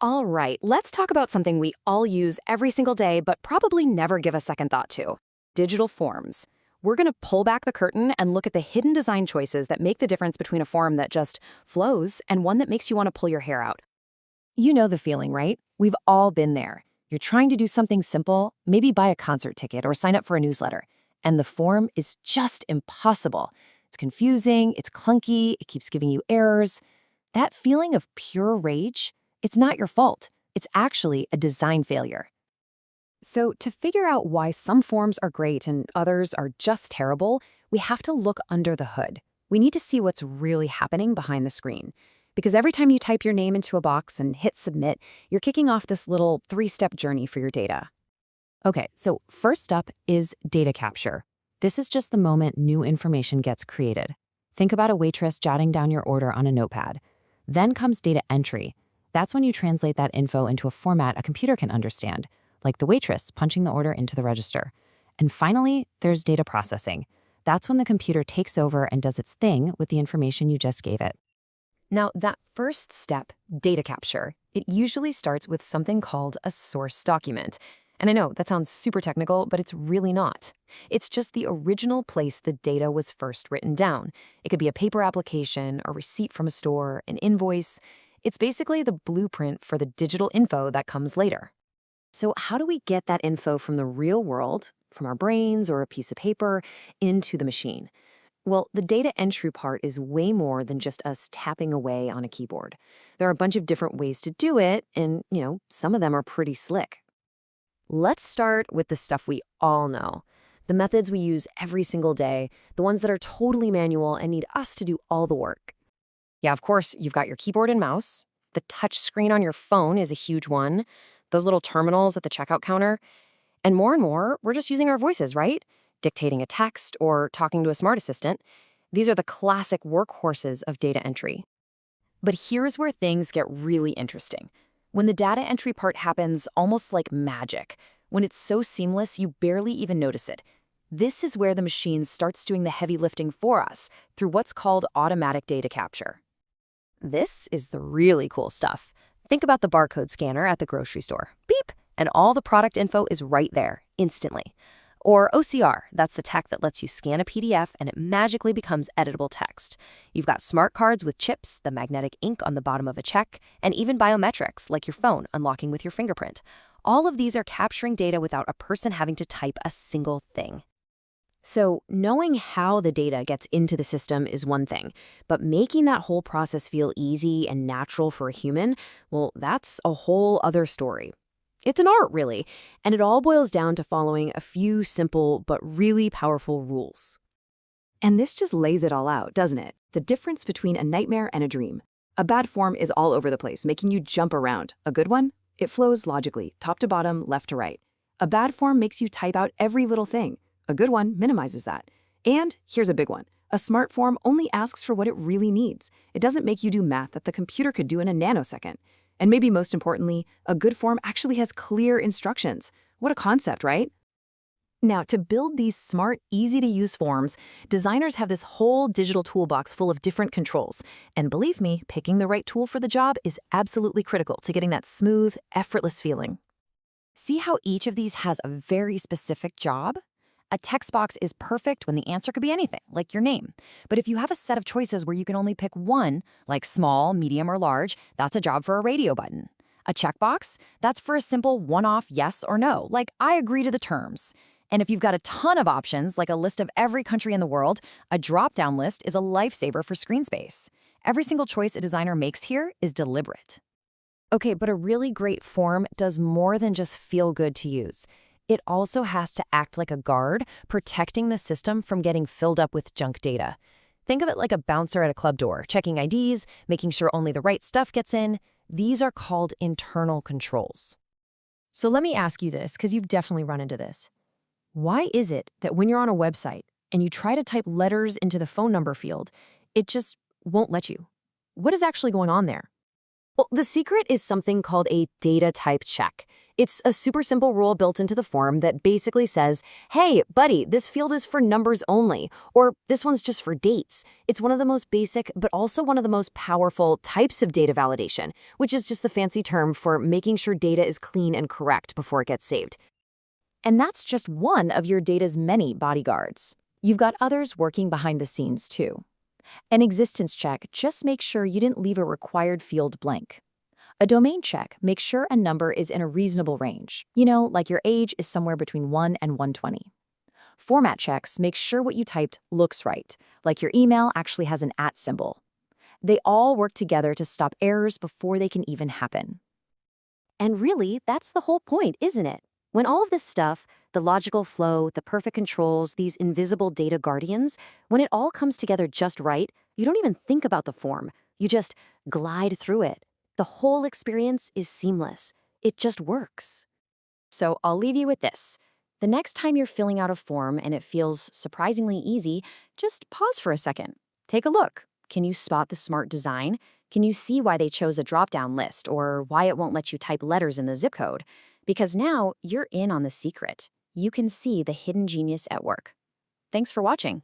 All right, let's talk about something we all use every single day, but probably never give a second thought to: digital forms. We're going to pull back the curtain and look at the hidden design choices that make the difference between a form that just flows and one that makes you want to pull your hair out. You know the feeling, right? We've all been there. You're trying to do something simple, maybe buy a concert ticket or sign up for a newsletter, and the form is just impossible. It's confusing, it's clunky, it keeps giving you errors. That feeling of pure rage, it's not your fault. It's actually a design failure. So, to figure out why some forms are great and others are just terrible, we have to look under the hood. We need to see what's really happening behind the screen. Because every time you type your name into a box and hit submit, you're kicking off this little three-step journey for your data. Okay, so first up is data capture. This is just the moment new information gets created. Think about a waitress jotting down your order on a notepad. Then comes data entry. That's when you translate that info into a format a computer can understand, like the waitress punching the order into the register. And finally, there's data processing. That's when the computer takes over and does its thing with the information you just gave it. Now, that first step, data capture, it usually starts with something called a source document. And I know that sounds super technical, but it's really not. It's just the original place the data was first written down. It could be a paper application, a receipt from a store, an invoice. It's basically the blueprint for the digital info that comes later. So how do we get that info from the real world, from our brains or a piece of paper, into the machine? Well, the data entry part is way more than just us tapping away on a keyboard. There are a bunch of different ways to do it, and, some of them are pretty slick. Let's start with the stuff we all know. The methods we use every single day, the ones that are totally manual and need us to do all the work. Yeah, of course, you've got your keyboard and mouse. The touch screen on your phone is a huge one. Those little terminals at the checkout counter. And more, we're just using our voices, right? Dictating a text or talking to a smart assistant. These are the classic workhorses of data entry. But here's where things get really interesting. When the data entry part happens almost like magic, when it's so seamless you barely even notice it. This is where the machine starts doing the heavy lifting for us through what's called automatic data capture. This is the really cool stuff. Think about the barcode scanner at the grocery store. Beep! And all the product info is right there, instantly. Or OCR, that's the tech that lets you scan a PDF and it magically becomes editable text. You've got smart cards with chips, the magnetic ink on the bottom of a check, and even biometrics, like your phone unlocking with your fingerprint. All of these are capturing data without a person having to type a single thing. So, knowing how the data gets into the system is one thing, but making that whole process feel easy and natural for a human, well, that's a whole other story. It's an art, really, and it all boils down to following a few simple but really powerful rules. And this just lays it all out, doesn't it? The difference between a nightmare and a dream. A bad form is all over the place, making you jump around. A good one? It flows logically, top to bottom, left to right. A bad form makes you type out every little thing. A good one minimizes that. And here's a big one. A smart form only asks for what it really needs. It doesn't make you do math that the computer could do in a nanosecond. And maybe most importantly, a good form actually has clear instructions. What a concept, right? Now, to build these smart, easy-to-use forms, designers have this whole digital toolbox full of different controls. And believe me, picking the right tool for the job is absolutely critical to getting that smooth, effortless feeling. See how each of these has a very specific job? A text box is perfect when the answer could be anything, like your name. But if you have a set of choices where you can only pick one, like small, medium, or large, that's a job for a radio button. A checkbox? That's for a simple one-off yes or no, like I agree to the terms. And if you've got a ton of options, like a list of every country in the world, a drop-down list is a lifesaver for screen space. Every single choice a designer makes here is deliberate. Okay, but a really great form does more than just feel good to use. It also has to act like a guard, protecting the system from getting filled up with junk data. Think of it like a bouncer at a club door, checking IDs, making sure only the right stuff gets in. These are called internal controls. So let me ask you this, because you've definitely run into this. Why is it that when you're on a website and you try to type letters into the phone number field, it just won't let you? What is actually going on there? Well, the secret is something called a data type check. It's a super simple rule built into the form that basically says, hey, buddy, this field is for numbers only, or this one's just for dates. It's one of the most basic, but also one of the most powerful types of data validation, which is just the fancy term for making sure data is clean and correct before it gets saved. And that's just one of your data's many bodyguards. You've got others working behind the scenes too. An existence check just makes sure you didn't leave a required field blank. A domain check makes sure a number is in a reasonable range. Like your age is somewhere between 1 and 120. Format checks make sure what you typed looks right, like your email actually has an @ symbol. They all work together to stop errors before they can even happen. And really, that's the whole point, isn't it? When all of this stuff, the logical flow, the perfect controls, these invisible data guardians, when it all comes together just right, you don't even think about the form. You just glide through it. The whole experience is seamless. It just works. So I'll leave you with this. The next time you're filling out a form and it feels surprisingly easy, just pause for a second. Take a look. Can you spot the smart design? Can you see why they chose a drop-down list or why it won't let you type letters in the zip code? Because now you're in on the secret. You can see the hidden genius at work. Thanks for watching.